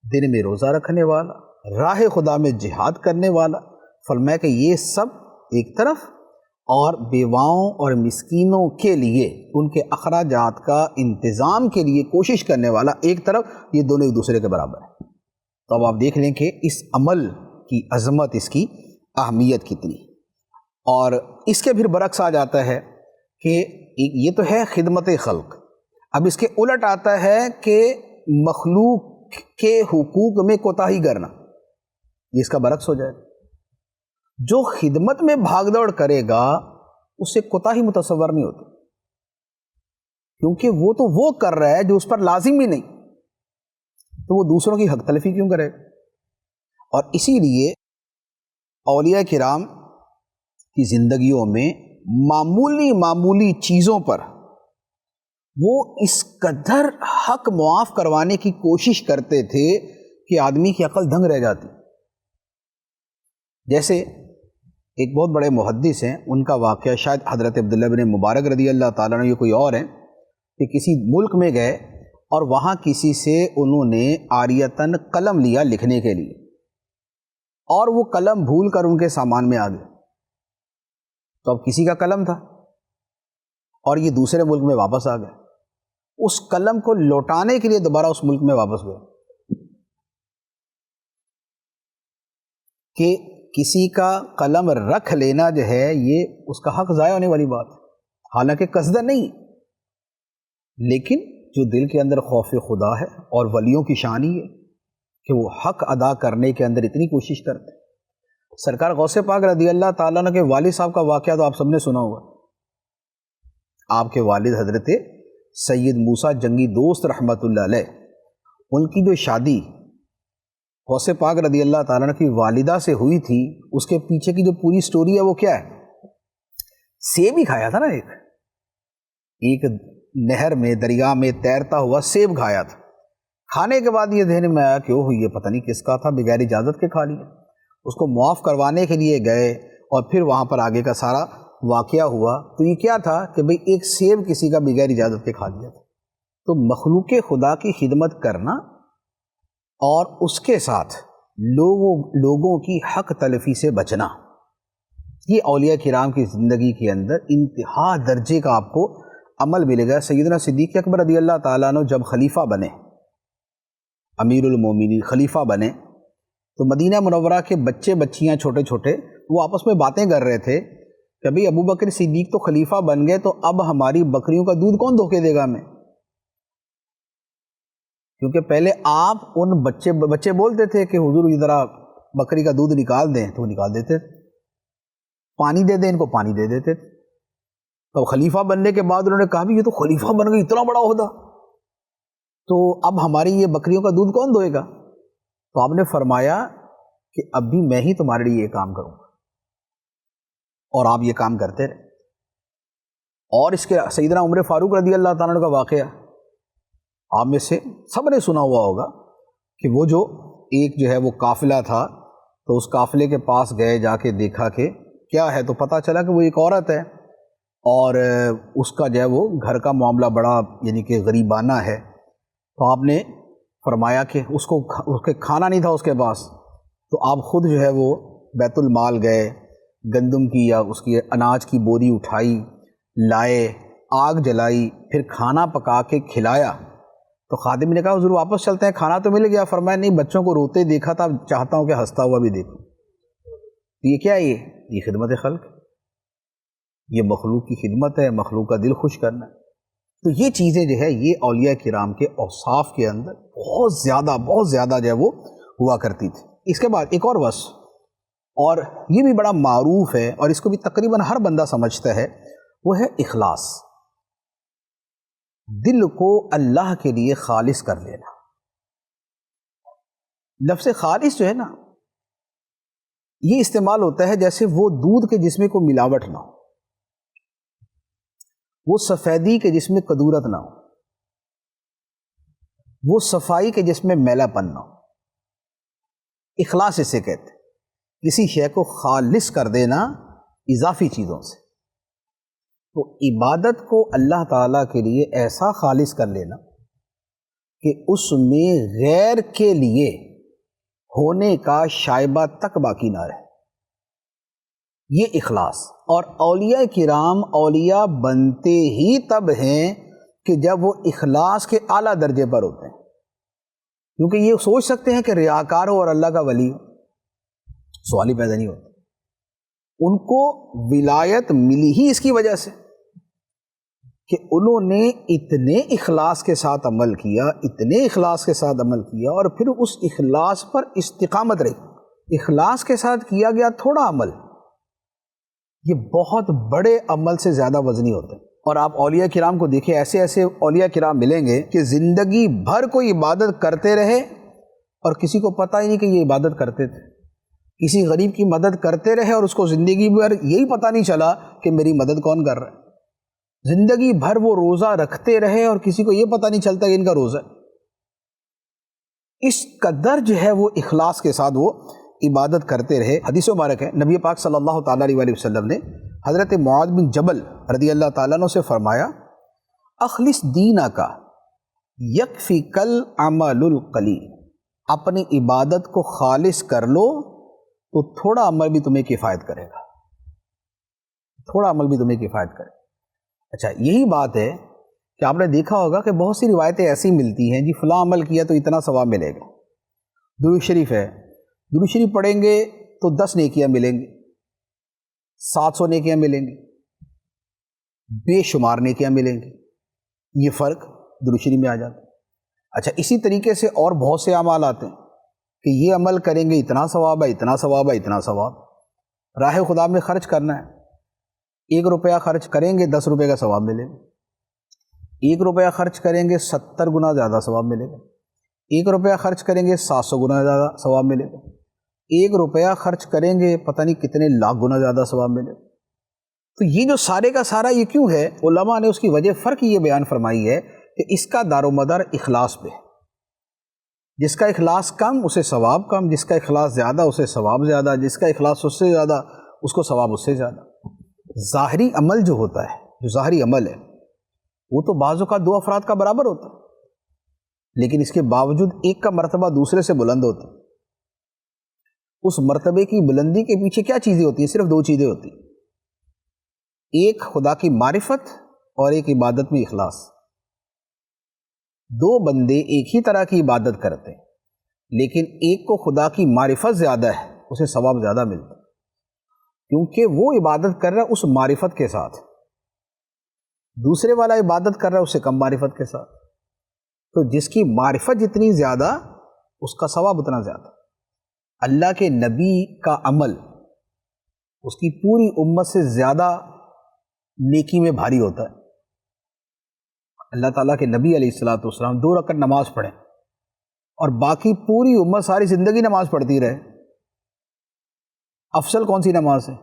دن میں روزہ رکھنے والا، راہ خدا میں جہاد کرنے والا، فرمایا کہ یہ سب ایک طرف، اور بیواؤں اور مسکینوں کے لیے ان کے اخراجات کا انتظام کے لیے کوشش کرنے والا ایک طرف، یہ دونوں ایک دوسرے کے برابر ہیں۔ تو اب آپ دیکھ لیں کہ اس عمل کی عظمت، اس کی اہمیت کتنی۔ اور اس کے پھر برعکس آ جاتا ہے کہ یہ تو ہے خدمت خلق، اب اس کے الٹ آتا ہے کہ مخلوق کے حقوق میں کوتاہی کرنا، یہ اس کا برعکس ہو جائے۔ جو خدمت میں بھاگ دوڑ کرے گا اس سے کوتاہی متصور نہیں ہوتی، کیونکہ وہ تو وہ کر رہا ہے جو اس پر لازم ہی نہیں، تو وہ دوسروں کی حق تلفی کیوں کرے؟ اور اسی لیے اولیاء کرام کی زندگیوں میں معمولی چیزوں پر وہ اس قدر حق معاف کروانے کی کوشش کرتے تھے کہ آدمی کی عقل دنگ رہ جاتی۔ جیسے ایک بہت بڑے محدث ہیں، ان کا واقعہ شاید حضرت عبداللہ بن مبارک رضی اللہ تعالیٰ عنہ، یہ کوئی اور ہیں، کہ کسی ملک میں گئے اور وہاں کسی سے انہوں نے عاریتاً قلم لیا لکھنے کے لیے، اور وہ قلم بھول کر ان کے سامان میں آ گیا۔ تو اب کسی کا قلم تھا اور یہ دوسرے ملک میں واپس آ گئے، اس قلم کو لوٹانے کے لیے دوبارہ اس ملک میں واپس گئے کہ کسی کا قلم رکھ لینا جو ہے یہ اس کا حق ضائع ہونے والی بات ہے، حالانکہ قصدن نہیں، لیکن جو دل کے اندر خوف خدا ہے، اور ولیوں کی شان ہی ہے کہ وہ حق ادا کرنے کے اندر اتنی کوشش کرتے ہیں۔ سرکار غوث پاک رضی اللہ تعالیٰ عنہ کے والد صاحب کا واقعہ تو آپ سب نے سنا ہوگا. آپ کے والد حضرت سید موسیٰ جنگی دوست رحمۃ اللہ علیہ، ان کی جو شادی غوث پاک رضی اللہ تعالیٰ عنہ کی والدہ سے ہوئی تھی، اس کے پیچھے کی جو پوری سٹوری ہے وہ کیا ہے؟ سیب ہی کھایا تھا نا، ایک نہر میں دریا میں تیرتا ہوا سیب کھایا تھا. کھانے کے بعد یہ ذہن میں آیا کہ اوہ یہ پتہ نہیں کس کا تھا، بغیر اجازت کے کھا لیا. اس کو معاف کروانے کے لیے گئے اور پھر وہاں پر آگے کا سارا واقعہ ہوا. تو یہ کیا تھا کہ بھئی ایک سیب کسی کا بغیر اجازت کے کھا لیا تھا. تو مخلوق خدا کی خدمت کرنا اور اس کے ساتھ لوگوں کی حق تلفی سے بچنا، یہ اولیاء کرام کی زندگی کے اندر انتہا درجے کا آپ کو عمل ملے گا. سیدنا صدیق اکبر رضی اللہ تعالیٰ عنہ جب خلیفہ بنے، امیر المومنین خلیفہ بنے، تو مدینہ منورہ کے بچے بچیاں چھوٹے چھوٹے وہ آپس میں باتیں کر رہے تھے کہ بھئی ابو بکر صدیق تو خلیفہ بن گئے، تو اب ہماری بکریوں کا دودھ کون دھوکے دے گا ہمیں؟ کیونکہ پہلے آپ ان بچے بولتے تھے کہ حضور ذرا بکری کا دودھ نکال دیں، تو وہ نکال دیتے تھے. پانی دے دیں ان کو، پانی دے دیتے تھے. تو خلیفہ بننے کے بعد انہوں نے کہا بھی یہ تو خلیفہ بن گئے، اتنا بڑا عہدہ، تو اب ہماری یہ بکریوں کا دودھ کون دھوئے گا؟ تو آپ نے فرمایا کہ اب بھی میں ہی تمہارے لیے یہ کام کروں گا، اور آپ یہ کام کرتے رہے. اور اس کے سیدنا عمر فاروق رضی اللہ تعالیٰ عنہ کا واقعہ آپ میں سے سب نے سنا ہوا ہوگا کہ وہ جو ایک جو ہے وہ قافلہ تھا، تو اس قافلے کے پاس گئے، جا کے دیکھا کہ کیا ہے، تو پتہ چلا کہ وہ ایک عورت ہے اور اس کا جو ہے وہ گھر کا معاملہ بڑا یعنی کہ غریبانہ ہے. تو آپ نے فرمایا کہ اس کے کھانا نہیں تھا اس کے پاس، تو آپ خود جو ہے وہ بیت المال گئے، گندم کی یا اس کی اناج کی بوری اٹھائی، لائے، آگ جلائی، پھر کھانا پکا کے کھلایا. تو خادم نے کہا حضور واپس چلتے ہیں، کھانا تو مل گیا. فرمایا نہیں، بچوں کو روتے دیکھا تھا، چاہتا ہوں کہ ہنستا ہوا بھی دیکھوں. یہ کیا ہے؟ یہ خدمت خلق، یہ مخلوق کی خدمت ہے، مخلوق کا دل خوش کرنا ہے. تو یہ چیزیں جو ہے یہ اولیاء کرام کے اوصاف کے اندر بہت زیادہ جو ہے وہ ہوا کرتی تھی. اس کے بعد ایک اور وصف، اور یہ بھی بڑا معروف ہے اور اس کو بھی تقریباً ہر بندہ سمجھتا ہے، وہ ہے اخلاص. دل کو اللہ کے لیے خالص کر لینا. لفظ خالص جو ہے نا، یہ استعمال ہوتا ہے جیسے وہ دودھ کے جس میں کوئی ملاوٹ نہ ہو، وہ سفیدی کے جس میں کدورت نہ ہو، وہ صفائی کے جس میں میلا پن نہ ہو. اخلاص اسے کہتے ہیں، کسی شے کو خالص کر دینا اضافی چیزوں سے. تو عبادت کو اللہ تعالیٰ کے لیے ایسا خالص کر لینا کہ اس میں غیر کے لیے ہونے کا شائبہ تک باقی نہ رہے، یہ اخلاص. اور اولیاء کرام اولیاء بنتے ہی تب ہیں کہ جب وہ اخلاص کے اعلیٰ درجے پر ہوتے ہیں. کیونکہ یہ سوچ سکتے ہیں کہ ریاکار ہو اور اللہ کا ولی ہو، سوال ہی پیدا نہیں ہوتا. ان کو ولایت ملی ہی اس کی وجہ سے کہ انہوں نے اتنے اخلاص کے ساتھ عمل کیا، اور پھر اس اخلاص پر استقامت رہی. اخلاص کے ساتھ کیا گیا تھوڑا عمل، یہ بہت بڑے عمل سے زیادہ وزنی ہوتے ہیں. اور آپ اولیاء کرام کو دیکھیں، ایسے ایسے اولیاء کرام ملیں گے کہ زندگی بھر کوئی عبادت کرتے رہے اور کسی کو پتہ ہی نہیں کہ یہ عبادت کرتے تھے. کسی غریب کی مدد کرتے رہے اور اس کو زندگی بھر یہی پتہ نہیں چلا کہ میری مدد کون کر رہا ہے. زندگی بھر وہ روزہ رکھتے رہے اور کسی کو یہ پتہ نہیں چلتا کہ ان کا روزہ ہے. اس قدر جو ہے وہ اخلاص کے ساتھ وہ عبادت کرتے رہے. حدیث مبارک ہے، نبی پاک صلی اللہ تعالیٰ علیہ وسلم نے حضرت معاذ بن جبل رضی اللہ تعالیٰ عنہ سے فرمایا، اخلص دینک یکفیک العمل القلیل. اپنی عبادت کو خالص کر لو تو تھوڑا عمل بھی تمہیں کفایت کرے گا، تھوڑا عمل بھی تمہیں کفایت کرے گا. اچھا، یہی بات ہے کہ آپ نے دیکھا ہوگا کہ بہت سی روایتیں ایسی ملتی ہیں، جی فلاں عمل کیا تو اتنا ثواب ملے گا. درود شریف ہے، درود شریف پڑھیں گے تو 10 نیکیاں ملیں گی، 700 نیکیاں ملیں گی، بے شمار نیکیاں ملیں گی. یہ فرق درود شریف میں آ جاتا ہے. اچھا، اسی طریقے سے اور بہت سے اعمال آتے ہیں کہ یہ عمل کریں گے اتنا ثواب ہے، اتنا ثواب ہے، اتنا ثواب. راہ خدا میں خرچ کرنا ہے، 1 روپیہ خرچ کریں گے 10 روپے کا ثواب ملے گا، 1 روپیہ خرچ کریں گے 70 گنا زیادہ ثواب ملے گا، 1 روپیہ خرچ کریں گے 700 گنا زیادہ ثواب ملے گا، 1 روپیہ خرچ کریں گے پتہ نہیں کتنے لاکھ گنا زیادہ ثواب ملے گا۔ تو یہ جو سارے کا سارا یہ کیوں ہے؟ علماء نے اس کی وجہ فرق یہ بیان فرمائی ہے کہ اس کا دار و مدار اخلاص پہ ہے۔ جس کا اخلاص کم اسے ثواب کم، جس کا اخلاص زیادہ اسے ثواب زیادہ، جس کا اخلاص اس سے زیادہ اس کو ثواب اس سے زیادہ۔ ظاہری عمل جو ہوتا ہے، جو ظاہری عمل ہے، وہ تو بعض اوقات 2 افراد کا برابر ہوتا ہے، لیکن اس کے باوجود ایک کا مرتبہ دوسرے سے بلند ہوتا ہے۔ اس مرتبے کی بلندی کے پیچھے کیا چیزیں ہوتی ہیں؟ صرف 2 چیزیں ہوتی ہیں، ایک خدا کی معرفت اور ایک عبادت میں اخلاص۔ 2 بندے ایک ہی طرح کی عبادت کرتے ہیں، لیکن ایک کو خدا کی معرفت زیادہ ہے، اسے ثواب زیادہ ملتا ہے، کیونکہ وہ عبادت کر رہا ہے اس معرفت کے ساتھ، دوسرے والا عبادت کر رہا ہے اس سے کم معرفت کے ساتھ۔ تو جس کی معرفت جتنی زیادہ اس کا ثواب اتنا زیادہ۔ اللہ کے نبی کا عمل اس کی پوری امت سے زیادہ نیکی میں بھاری ہوتا ہے۔ اللہ تعالیٰ کے نبی علیہ الصلوۃ والسلام 2 رکعت نماز پڑھیں اور باقی پوری امت ساری زندگی نماز پڑھتی رہے، افضل کون سی نماز ہے؟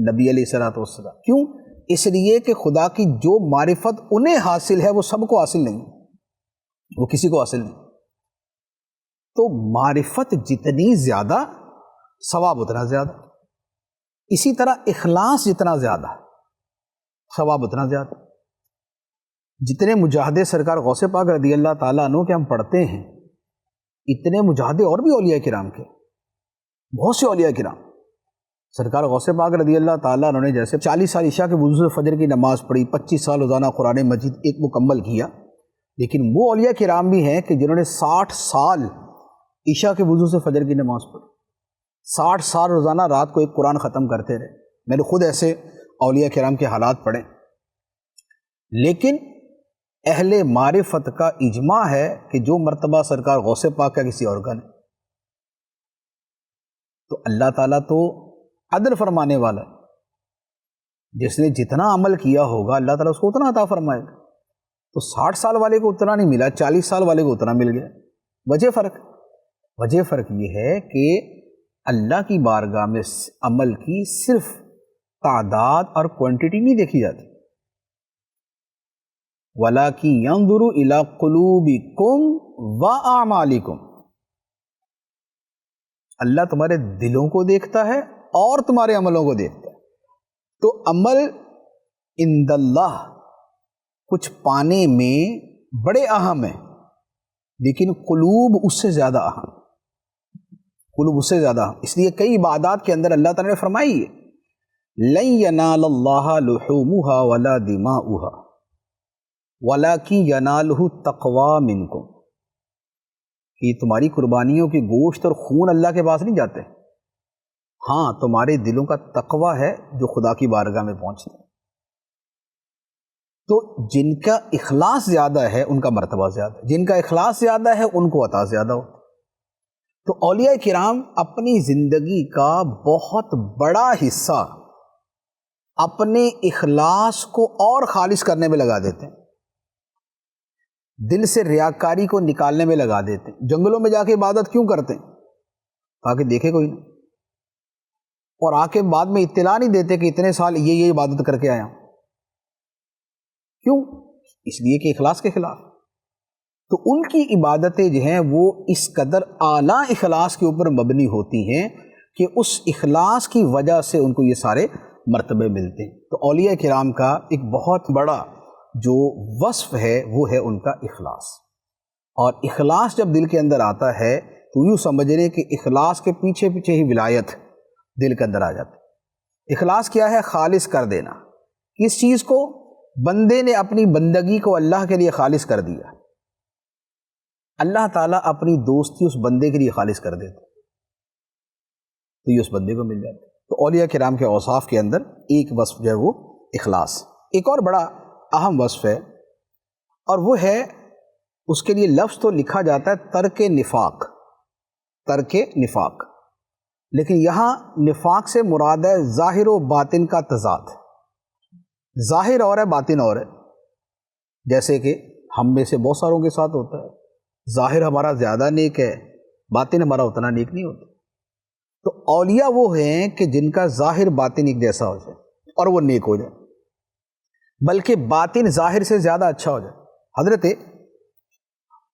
نبی علیہ الصلوۃ والسلام۔ کیوں؟ اس لیے کہ خدا کی جو معرفت انہیں حاصل ہے وہ سب کو حاصل نہیں، وہ کسی کو حاصل نہیں۔ تو معرفت جتنی زیادہ ثواب اتنا زیادہ، اسی طرح اخلاص جتنا زیادہ ثواب اتنا زیادہ۔ جتنے مجاہدے سرکار غوث پاک رضی اللہ تعالیٰ عنہ کے ہم پڑھتے ہیں، اتنے مجاہدے اور بھی اولیاء کرام کے، بہت سے اولیاء کرام۔ سرکار غوث پاک رضی اللہ تعالیٰ عنہ نے جیسے 40 سال عشاء کے وضو سے فجر کی نماز پڑھی، 25 سال روزانہ قرآن مجید ایک مکمل کیا، لیکن وہ اولیاء کرام بھی ہیں کہ جنہوں نے 60 سال عشاء کے وضو سے فجر کی نماز پڑھی، 60 سال روزانہ رات کو ایک قرآن ختم کرتے رہے۔ میں نے خود ایسے اولیاء کرام کے حالات پڑھے۔ لیکن اہل معرفت کا اجماع ہے کہ جو مرتبہ سرکار غوث پاک کا کسی اور کا نہیں۔ تو اللہ تعالیٰ تو عدل فرمانے والا ہے، جس نے جتنا عمل کیا ہوگا اللہ تعالیٰ اس کو اتنا عطا فرمائے گا۔ تو 60 سال والے کو اتنا نہیں ملا، 40 سال والے کو اتنا مل گیا۔ وجہ فرق یہ ہے کہ اللہ کی بارگاہ میں عمل کی صرف تعداد اور کوانٹٹی نہیں دیکھی جاتی، وَلَٰكِن يَنظُرُ إِلَىٰ قُلُوبِكُمْ وَأَعْمَالِكُمْ۔ اللہ تمہارے دلوں کو دیکھتا ہے اور تمہارے عملوں کو دیکھتا ہے۔ تو عمل عند اللہ کچھ پانے میں بڑے اہم ہیں، لیکن قلوب اس سے زیادہ اہم، قلوب اس سے زیادہ اہم۔ اس لیے کئی عبادات کے اندر اللہ تعالیٰ نے فرمائی ہے لَن يَنَالَ اللَّهَ لُحُومُهَا وَلَا دِمَاؤُهَا وَلَٰكِن يَنَالُهُ التَّقْوَىٰ مِنكُمْ، کہ تمہاری قربانیوں کے گوشت اور خون اللہ کے پاس نہیں جاتے، ہاں تمہارے دلوں کا تقویٰ ہے جو خدا کی بارگاہ میں پہنچتے ہیں۔ تو جن کا اخلاص زیادہ ہے ان کا مرتبہ زیادہ ہے، جن کا اخلاص زیادہ ہے ان کو عطا زیادہ ہوتا ہے۔ تو اولیاء کرام اپنی زندگی کا بہت بڑا حصہ اپنے اخلاص کو اور خالص کرنے میں لگا دیتے ہیں، دل سے ریاکاری کو نکالنے میں لگا دیتے ہیں۔ جنگلوں میں جا کے عبادت کیوں کرتے ہیں؟ تاکہ دیکھے کوئی نہیں، اور آ کے بعد میں اطلاع نہیں دیتے کہ اتنے سال یہ عبادت کر کے آیا ہوں۔ کیوں؟ اس لیے کہ اخلاص کے خلاف۔ تو ان کی عبادتیں جو ہیں وہ اس قدر اعلیٰ اخلاص کے اوپر مبنی ہوتی ہیں کہ اس اخلاص کی وجہ سے ان کو یہ سارے مرتبے ملتے ہیں۔ تو اولیاء کرام کا ایک بہت بڑا جو وصف ہے وہ ہے ان کا اخلاص، اور اخلاص جب دل کے اندر آتا ہے تو یوں سمجھ لیں کہ اخلاص کے پیچھے پیچھے ہی ولایت دل کے اندر آ جاتی۔ اخلاص کیا ہے؟ خالص کر دینا۔ کس چیز کو؟ بندے نے اپنی بندگی کو اللہ کے لیے خالص کر دیا، اللہ تعالیٰ اپنی دوستی اس بندے کے لیے خالص کر دیتا تو یہ اس بندے کو مل جاتا۔ تو اولیاء کرام کے اوصاف کے اندر ایک وصف جو ہے وہ اخلاص۔ ایک اور بڑا اہم وصف ہے، اور وہ ہے اس کے لیے لفظ تو لکھا جاتا ہے ترک نفاق، ترک نفاق۔ لیکن یہاں نفاق سے مراد ہے ظاہر و باطن کا تضاد. ظاہر اور ہے، باطن اور ہے. جیسے کہ ہم میں سے بہت ساروں کے ساتھ ہوتا ہے، ظاہر ہمارا زیادہ نیک ہے، باطن ہمارا اتنا نیک نہیں ہوتا. تو اولیاء وہ ہیں کہ جن کا ظاہر باطن ایک جیسا ہو جائے اور وہ نیک ہو جائے، بلکہ باطن ظاہر سے زیادہ اچھا ہو جائے. حضرت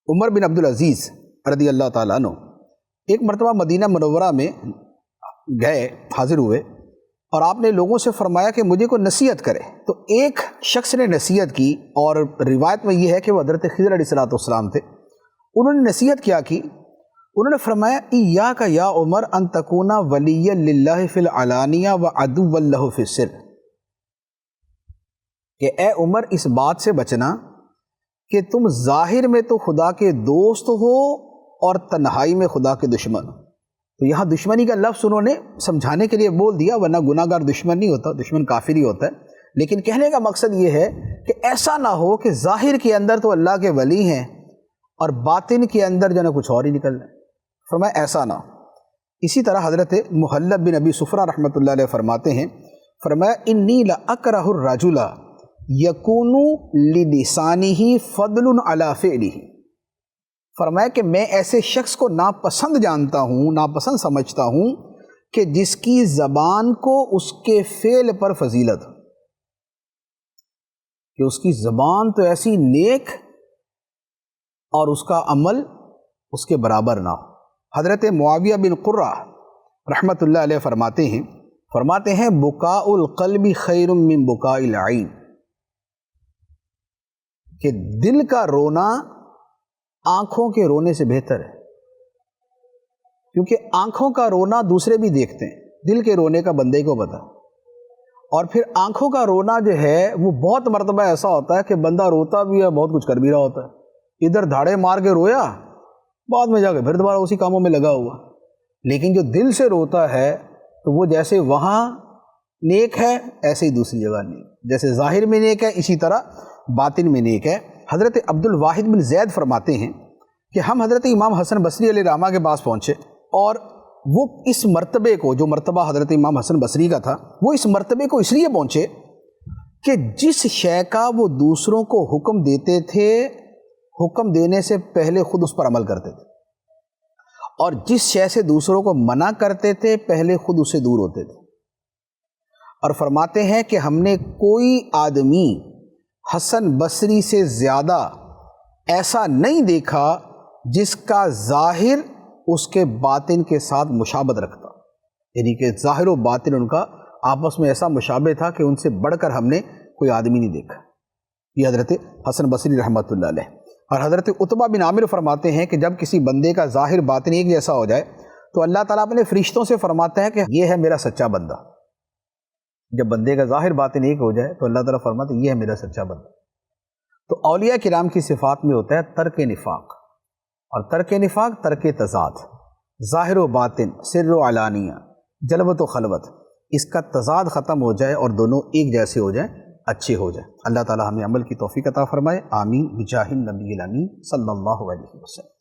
عمر بن عبدالعزیز رضی اللہ تعالیٰ عنہ ایک مرتبہ مدینہ منورہ میں گئے، حاضر ہوئے، اور آپ نے لوگوں سے فرمایا کہ مجھے کوئی نصیحت کرے. تو ایک شخص نے نصیحت کی، اور روایت میں یہ ہے کہ وہ حضرت خضر علیہ السلام تھے. انہوں نے نصیحت کیا کی، انہوں نے فرمایا ایاک یا عمر ان تکون ولیا للہ فی العلانیہ و عدوا لہ فی السر، کہ اے عمر اس بات سے بچنا کہ تم ظاہر میں تو خدا کے دوست ہو اور تنہائی میں خدا کے دشمن ہو. تو یہاں دشمنی کا لفظ انہوں نے سمجھانے کے لیے بول دیا، ورنہ گناہ گار دشمن نہیں ہوتا، دشمن کافر ہی ہوتا ہے. لیکن کہنے کا مقصد یہ ہے کہ ایسا نہ ہو کہ ظاہر کے اندر تو اللہ کے ولی ہیں اور باطن کے اندر جو ہے کچھ اور ہی نکل رہا ہے. فرمایا ایسا نہ ہو. اسی طرح حضرت محلب بن ابی صفرہ رحمۃ اللہ علیہ فرماتے ہیں، فرمایا انی لاکرہ الرجل یکون للسانہ فضل علی فعلہ. فرمایا کہ میں ایسے شخص کو ناپسند جانتا ہوں، ناپسند سمجھتا ہوں کہ جس کی زبان کو اس کے فعل پر فضیلت ہو، کہ اس کی زبان تو ایسی نیک اور اس کا عمل اس کے برابر نہ ہو. حضرت معاویہ بن قرہ رحمۃ اللہ علیہ فرماتے ہیں بکاء القلب خیر من بکاء العین، کہ دل کا رونا آنکھوں کے رونے سے بہتر ہے. کیونکہ آنکھوں کا رونا دوسرے بھی دیکھتے ہیں، دل کے رونے کا بندے کو پتہ. اور پھر آنکھوں کا رونا جو ہے وہ بہت مرتبہ ایسا ہوتا ہے کہ بندہ روتا بھی ہے، بہت کچھ کر بھی رہا ہوتا ہے، ادھر دھاڑے مار کے رویا، بعد میں جا کے پھر دوبارہ اسی کاموں میں لگا ہوا. لیکن جو دل سے روتا ہے تو وہ جیسے وہاں نیک ہے ایسے ہی دوسری جگہ نیک، جیسے ظاہر میں نیک ہے اسی طرح باطن میں نیک ہے. حضرت عبد الواحد بن زید فرماتے ہیں کہ ہم حضرت امام حسن بصری علیہ رحمہ کے پاس پہنچے، اور وہ اس مرتبے کو، جو مرتبہ حضرت امام حسن بصری کا تھا، وہ اس مرتبے کو اس لیے پہنچے کہ جس شے کا وہ دوسروں کو حکم دیتے تھے، حکم دینے سے پہلے خود اس پر عمل کرتے تھے، اور جس شے سے دوسروں کو منع کرتے تھے پہلے خود اس سے دور ہوتے تھے. اور فرماتے ہیں کہ ہم نے کوئی آدمی حسن بصری سے زیادہ ایسا نہیں دیکھا جس کا ظاہر اس کے باطن کے ساتھ مشابہت رکھتا، یعنی کہ ظاہر و باطن ان کا آپس میں ایسا مشابہ تھا کہ ان سے بڑھ کر ہم نے کوئی آدمی نہیں دیکھا. یہ حضرت حسن بصری رحمۃ اللہ علیہ. اور حضرت عتبہ بن عامر فرماتے ہیں کہ جب کسی بندے کا ظاہر باطن ایک جیسا ہو جائے تو اللہ تعالیٰ اپنے فرشتوں سے فرماتا ہے کہ یہ ہے میرا سچا بندہ. جب بندے کا ظاہر باطن ایک ہو جائے تو اللہ تعالیٰ فرماتا ہے یہ ہے میرا سچا بندہ. تو اولیاء کرام کی صفات میں ہوتا ہے ترک نفاق، اور ترک نفاق ترک تضاد، ظاہر و باطن، سر و علانیہ، جلوت و خلوت، اس کا تضاد ختم ہو جائے اور دونوں ایک جیسے ہو جائیں، اچھے ہو جائیں. اللہ تعالیٰ ہمیں عمل کی توفیق عطا فرمائے. آمین بجاہ النبی الامین صلی اللہ علیہ وسلم.